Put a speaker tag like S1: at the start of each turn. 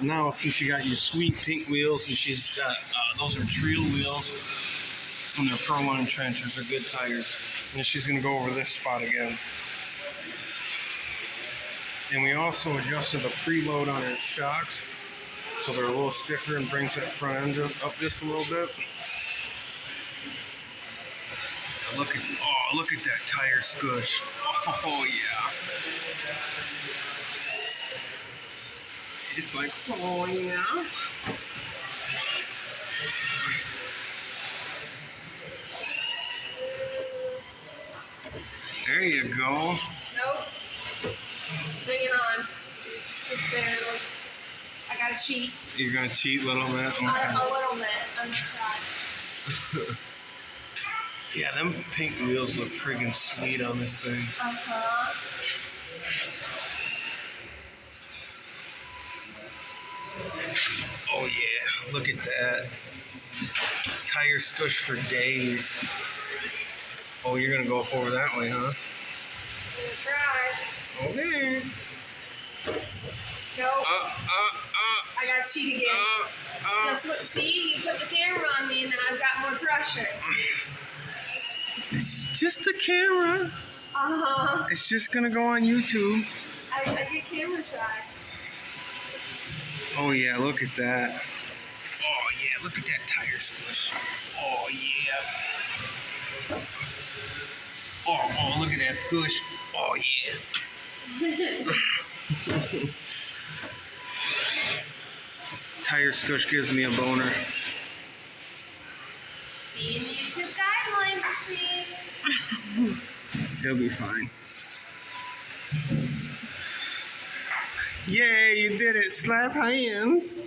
S1: now since you got your sweet pink wheels, and she's got those are Treal wheels, and they're proline trenchers, they're good tires. And she's gonna go over this spot again. And we also adjusted the preload on her shocks, so they're a little stiffer and brings that front end up just a little bit. Look at that tire scush. Oh yeah. It's like, oh yeah. There you go.
S2: Nope. Bring it on. Just barely. I gotta cheat.
S1: You're gonna cheat a little bit? Okay.
S2: A little bit. I'm gonna try.
S1: Yeah, them pink wheels look friggin' sweet on this thing.
S2: Uh-huh.
S1: Oh yeah, look at that. Tire scush for days. Oh, you're gonna go over that way, huh?
S2: I'm gonna try.
S1: Okay.
S2: Nope. I gotta cheat again. That's what, see, you put the camera on me and then I've got more pressure.
S1: It's just a camera.
S2: Uh-huh.
S1: It's just gonna go on YouTube.
S2: I get camera shy.
S1: Oh yeah, look at that. Oh yeah, look at that tire squish. Oh yeah. Oh, look at that squish. Oh yeah. Tire squish gives me a boner.
S2: See in the YouTube guidelines, please.
S1: He'll be fine. Yay, you did it. Slap hands.